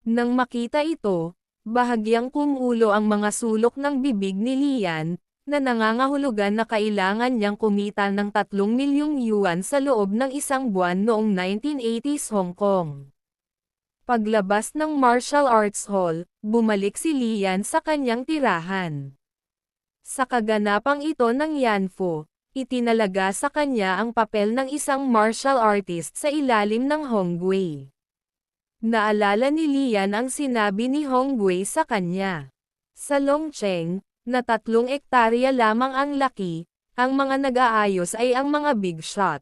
Nang makita ito, bahagyang kumulo ang mga sulok ng bibig ni Lian, na nangangahulugan na kailangan niyang kumita ng 3 milyong yuan sa loob ng isang buwan noong 1980s Hong Kong. Paglabas ng martial arts hall, bumalik si Lian sa kanyang tirahan. Sa kaganapang ito ng Yanfu, itinalaga sa kanya ang papel ng isang martial artist sa ilalim ng Hongwei. Naalala ni Lian ang sinabi ni Hongwei sa kanya. Sa Longcheng, na 3 ektarya lamang ang laki, ang mga nag-aayos ay ang mga big shot.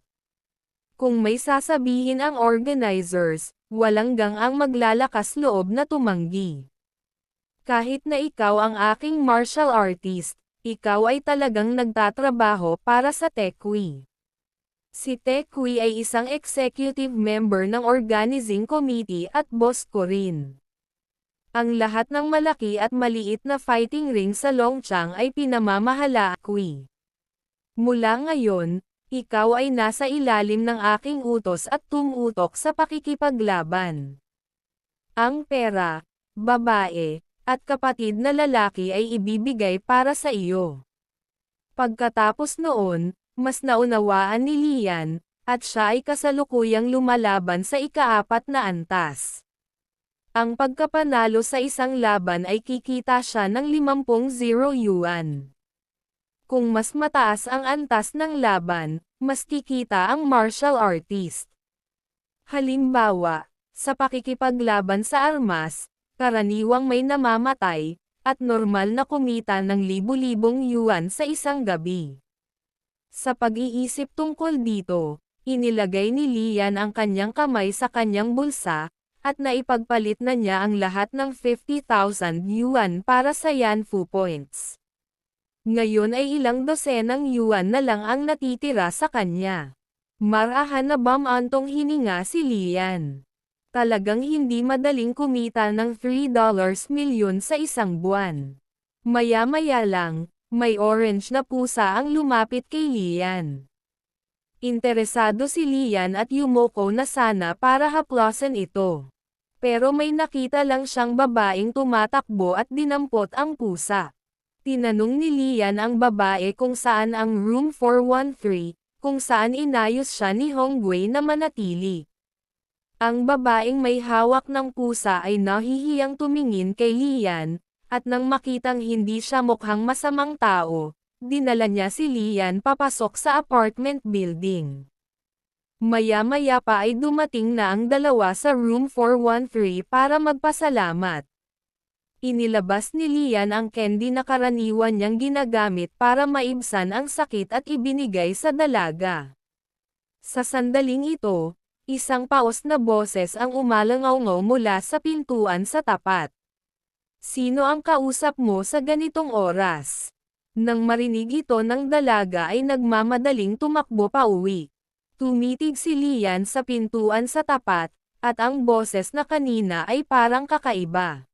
Kung may sasabihin ang organizers, walang gang-ang maglalakas loob na tumanggi. Kahit na ikaw ang aking martial artist, ikaw ay talagang nagtatrabaho para sa Tekwi. Si Tekwi ay isang executive member ng organizing committee at boss ko rin. Ang lahat ng malaki at maliit na fighting ring sa Longchang ay pinamamahala Tekwi. Mula ngayon, ikaw ay nasa ilalim ng aking utos at tumutok sa pakikipaglaban. Ang pera, babae, at kapatid na lalaki ay ibibigay para sa iyo. Pagkatapos noon, mas naunawaan ni Lian, at siya ay kasalukuyang lumalaban sa ika-4 na antas. Ang pagkapanalo sa isang laban ay kikita siya ng 50 yuan. Kung mas mataas ang antas ng laban, mas kikita ang martial artist. Halimbawa, sa pakikipaglaban sa armas, karaniwang may namamatay, at normal na kumita ng libu-libong yuan sa isang gabi. Sa pag-iisip tungkol dito, inilagay ni Lian ang kanyang kamay sa kanyang bulsa, at naipagpalit na niya ang lahat ng 50,000 yuan para sa Yanfu points. Ngayon ay ilang dosenang yuan na lang ang natitira sa kanya. Marahan na bamantong hininga si Lian. Talagang hindi madaling kumita ng $3 milyon sa isang buwan. Maya-maya lang, may orange na pusa ang lumapit kay Lian. Interesado si Lian at yumoko na sana para haplasan ito. Pero may nakita lang siyang babaeng tumatakbo at dinampot ang pusa. Tinanong ni Lian ang babae kung saan ang room 413, kung saan inayos siya ni Hongwei na manatili. Ang babaeng may hawak ng pusa ay nahihiyang tumingin kay Lian, at nang makitang hindi siya mukhang masamang tao, dinala niya si Lian papasok sa apartment building. Maya-maya pa ay dumating na ang dalawa sa room 413 para magpasalamat. Inilabas ni Lian ang candy na karaniwan niyang ginagamit para maibsan ang sakit at ibinigay sa dalaga. Sa sandaling ito, isang paos na boses ang umalangaw-ngaw mula sa pintuan sa tapat. Sino ang kausap mo sa ganitong oras? Nang marinig ito ng dalaga ay nagmamadaling tumakbo pa uwi. Tumitig si Lian sa pintuan sa tapat, at ang boses na kanina ay parang kakaiba.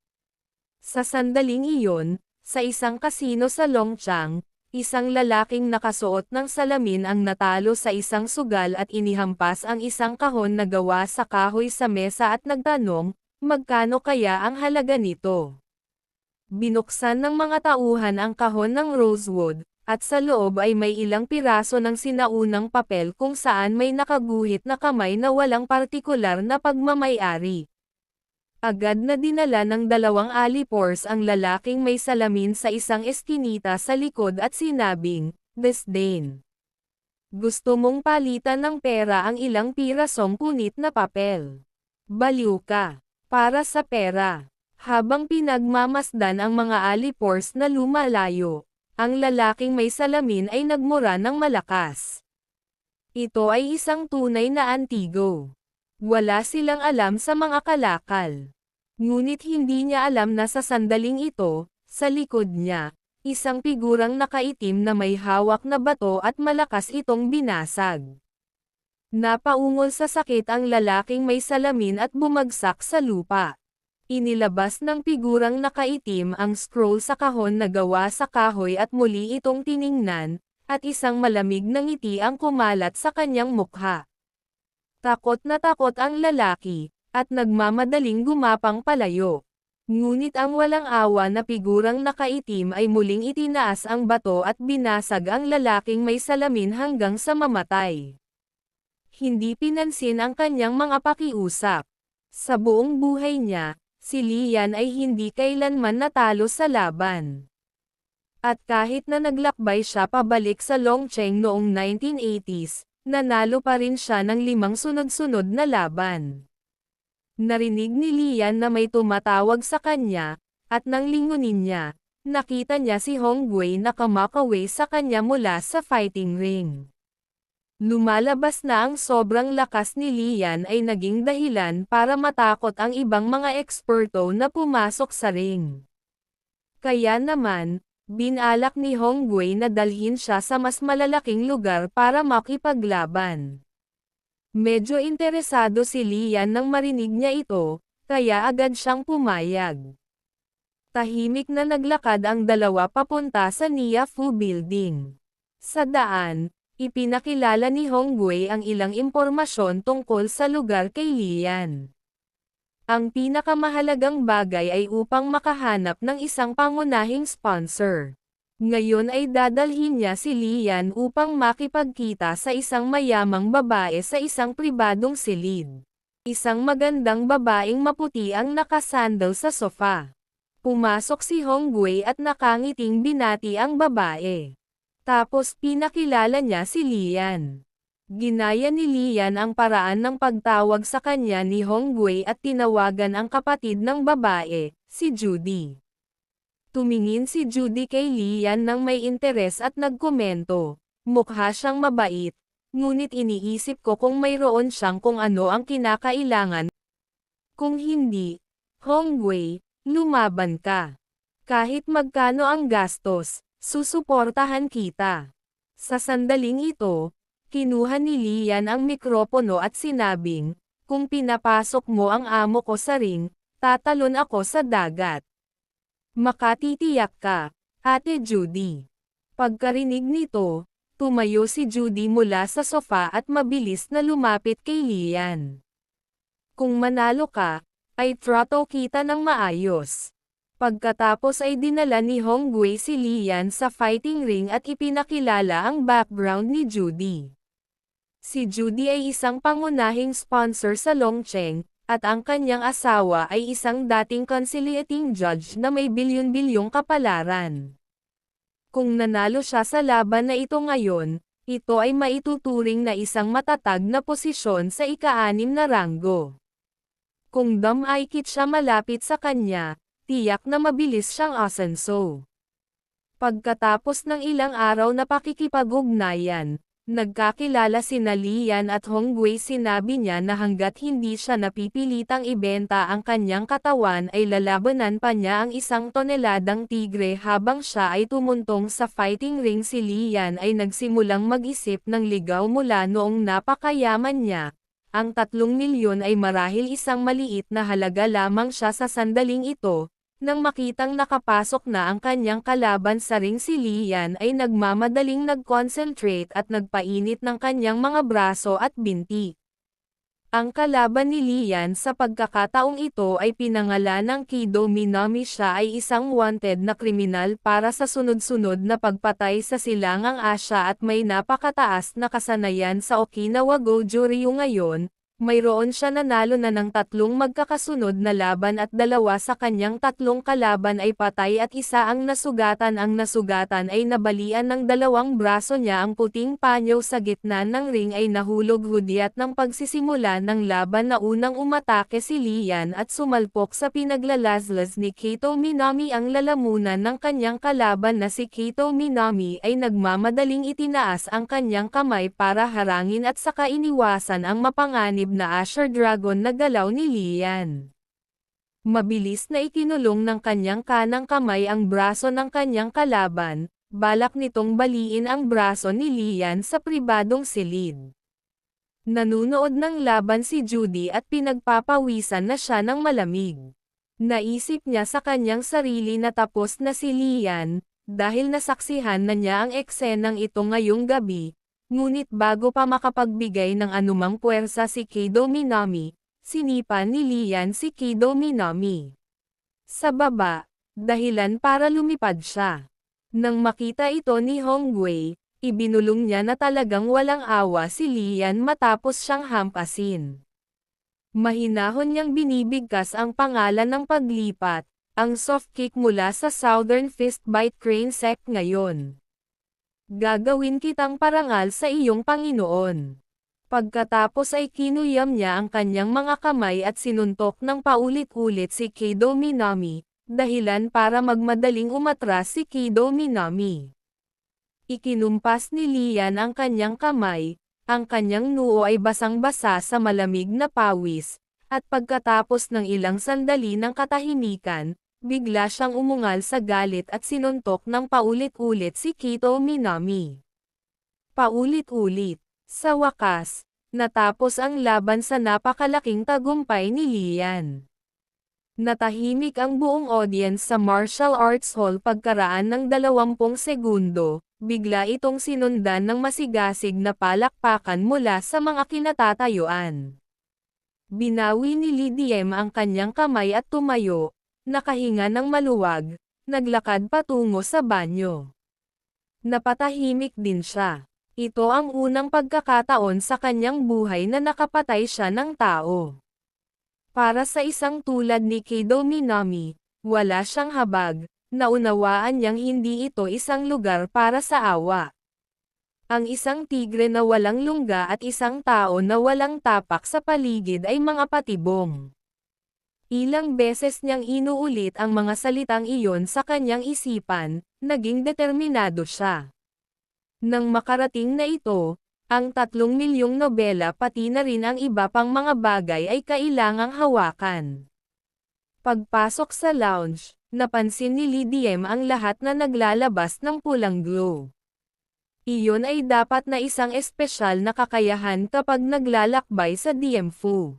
Sa sandaling iyon, sa isang kasino sa Longchang, isang lalaking nakasuot ng salamin ang natalo sa isang sugal at inihampas ang isang kahon na gawa sa kahoy sa mesa at nagtanong, magkano kaya ang halaga nito? Binuksan ng mga tauhan ang kahon ng rosewood, at sa loob ay may ilang piraso ng sinaunang papel kung saan may nakaguhit na kamay na walang partikular na pagmamay-ari. Agad na dinala ng 2 alipors ang lalaking may salamin sa isang eskinita sa likod at sinabing, "Disdain. Gusto mong palitan ng pera ang ilang pirasong punit na papel. Baliw ka. Para sa pera." Habang pinagmamasdan ang mga alipors na lumalayo, ang lalaking may salamin ay nagmura ng malakas. Ito ay isang tunay na antigo. Wala silang alam sa mga kalakal. Ngunit hindi niya alam na sa sandaling ito, sa likod niya, isang figurang nakaitim na may hawak na bato at malakas itong binasag. Napaungol sa sakit ang lalaking may salamin at bumagsak sa lupa. Inilabas ng figurang nakaitim ang scroll sa kahon na gawa sa kahoy at muli itong tiningnan, at isang malamig na ngiti ang kumalat sa kanyang mukha. Takot na takot ang lalaki, at nagmamadaling gumapang palayo. Ngunit ang walang awa na figurang nakaitim ay muling itinaas ang bato at binasag ang lalaking may salamin hanggang sa mamatay. Hindi pinansin ang kanyang mga pakiusap. Sa buong buhay niya, si Lian ay hindi kailanman natalo sa laban. At kahit na naglakbay siya pabalik sa Longcheng noong 1980s, nanalo pa rin siya ng 5 sunod-sunod na laban. Narinig ni Lian na may tumatawag sa kanya, at nang lingunin niya, nakita niya si Hong Wei na kumakaway sa kanya mula sa fighting ring. Lumalabas na ang sobrang lakas ni Lian ay naging dahilan para matakot ang ibang mga eksperto na pumasok sa ring. Kaya naman, binalak ni Hong Wei na dalhin siya sa mas malalaking lugar para makipaglaban. Medyo interesado si Lian nang marinig niya ito, kaya agad siyang pumayag. Tahimik na naglakad ang dalawa papunta sa Nia Fu Building. Sa daan, ipinakilala ni Hong Wei ang ilang impormasyon tungkol sa lugar kay Lian. Ang pinakamahalagang bagay ay upang makahanap ng isang pangunahing sponsor. Ngayon ay dadalhin niya si Lian upang makipagkita sa isang mayamang babae sa isang pribadong silid. Isang magandang babaeng maputi ang nakasandal sa sofa. Pumasok si Hong Wei at nakangiting binati ang babae. Tapos pinakilala niya si Lian. Ginaya ni Lian ang paraan ng pagtawag sa kanya ni Hong Wei at tinawagan ang kapatid ng babae, si Judy. Tumingin si Judy kay Lian nang may interes at nagkomento, "Mukha siyang mabait, ngunit iniisip ko kung mayroon siyang kung ano ang kinakailangan. Kung hindi, Hong Wei, lumaban ka. Kahit magkano ang gastos, susuportahan kita." Sa sandaling ito, kinuha ni Lian ang mikropono at sinabing, "Kung pinapasok mo ang amo ko sa ring, tatalon ako sa dagat. Makatitiyak ka, Ate Judy." Pagkarinig nito, tumayo si Judy mula sa sofa at mabilis na lumapit kay Lian. "Kung manalo ka, ay trato kita ng maayos." Pagkatapos ay dinala ni Hong Wei si Lian sa fighting ring at ipinakilala ang background ni Judy. Si Judy ay isang pangunahing sponsor sa Longcheng, at ang kanyang asawa ay isang dating conciliating judge na may bilyon-bilyong kapalaran. Kung nanalo siya sa laban na ito ngayon, ito ay maituturing na isang matatag na posisyon sa ika-6 na ranggo. Kung damaykit siya malapit sa kanya, tiyak na mabilis siyang asenso. Pagkatapos ng ilang araw na pakikipag-ugnayan, nagkakilala sina Lian at Hong Wei. Sinabi niya na hanggat hindi siya napipilitang ibenta ang kanyang katawan ay lalabanan pa niya ang 1 toneladang tigre. Habang siya ay tumuntong sa fighting ring, si Lian ay nagsimulang mag-isip ng ligaw mula noong napakayaman niya. Ang 3 milyon ay marahil isang maliit na halaga lamang siya sa sandaling ito. Nang makitang nakapasok na ang kanyang kalaban sa ring, si Lian ay nagmamadaling nag-concentrate at nagpainit ng kanyang mga braso at binti. Ang kalaban ni Lian sa pagkakataong ito ay pinangalan ng Kido Minami. Siya ay isang wanted na kriminal para sa sunod-sunod na pagpatay sa Silangang Asya at may napakataas na kasanayan sa Okinawa Goju-ryu. Ngayon, mayroon siya nanalo na ng 3 magkakasunod na laban at 2 sa kanyang 3 kalaban ay patay at 1 ang nasugatan. Ang nasugatan ay nabalian ng 2 braso niya. Ang puting panyo sa gitna ng ring ay nahulog. Hudyat ng pagsisimula ng laban na unang umatake si Lian at sumalpok sa pinaglalaslas ni Kato Minami. Ang lalamunan ng kanyang kalaban na si Kato Minami ay nagmamadaling itinaas ang kanyang kamay para harangin at saka iniwasan ang mapanganib na Asher Dragon na galaw ni Lian. Mabilis na ikinulong ng kanyang kanang kamay ang braso ng kanyang kalaban, balak nitong baliin ang braso ni Lian sa pribadong silid. Nanunood ng laban si Judy at pinagpapawisan na siya ng malamig. Naisip niya sa kanyang sarili na tapos na si Lian, dahil nasaksihan na niya ang eksenang ito ngayong gabi. Ngunit bago pa makapagbigay ng anumang puwersa si Kato Minami, sinipa ni Lian si Kido Minami sa baba, dahilan para lumipad siya. Nang makita ito ni Hongwei, ibinulong niya na talagang walang awa si Lian matapos siyang hampasin. Mahinahon niyang binibigkas ang pangalan ng paglipat, ang soft kick mula sa Southern Fistbite Crane Sect ngayon. Gagawin kitang parangal sa iyong Panginoon. Pagkatapos ay kinuyam niya ang kanyang mga kamay at sinuntok ng paulit-ulit si Kido Minami, dahilan para magmadaling umatras si Kido Minami. Ikinumpas ni Lian ang kanyang kamay, ang kanyang noo ay basang-basa sa malamig na pawis, at pagkatapos ng ilang sandali ng katahimikan, bigla siyang umungal sa galit at sinuntok ng paulit-ulit si Kido Minami. Paulit-ulit. Sa wakas, natapos ang laban sa napakalaking tagumpay ni Lian. Natahimik ang buong audience sa Martial Arts Hall pagkaraan ng 20 segundo, bigla itong sinundan ng masigasig na palakpakan mula sa mga kinatatayuan. Binawi ni Li Diem ang kanyang kamay at tumayo, nakahinga ng maluwag, naglakad patungo sa banyo. Napatahimik din siya. Ito ang unang pagkakataon sa kanyang buhay na nakapatay siya ng tao. Para sa isang tulad ni Kido Minami, wala siyang habag, naunawaan niyang hindi ito isang lugar para sa awa. Ang isang tigre na walang lungga at isang tao na walang tapak sa paligid ay mga patibong. Ilang beses niyang inuulit ang mga salitang iyon sa kanyang isipan, naging determinado siya. Nang makarating na ito, ang 3 milyong nobela pati na rin ang iba pang mga bagay ay kailangang hawakan. Pagpasok sa lounge, napansin ni Li Diem ang lahat na naglalabas ng pulang glow. Iyon ay dapat na isang espesyal na kakayahan kapag naglalakbay sa Diemfu.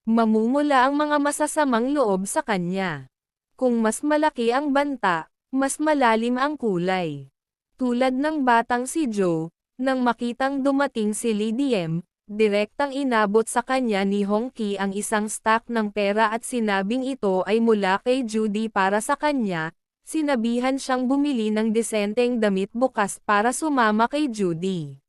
Mamumula ang mga masasamang loob sa kanya. Kung mas malaki ang banta, mas malalim ang kulay. Tulad ng batang si Joe, nang makitang dumating si Li Diem, direktang inabot sa kanya ni Hongqi ang isang stack ng pera at sinabing ito ay mula kay Judy para sa kanya, sinabihan siyang bumili ng desenteng damit bukas para sumama kay Judy.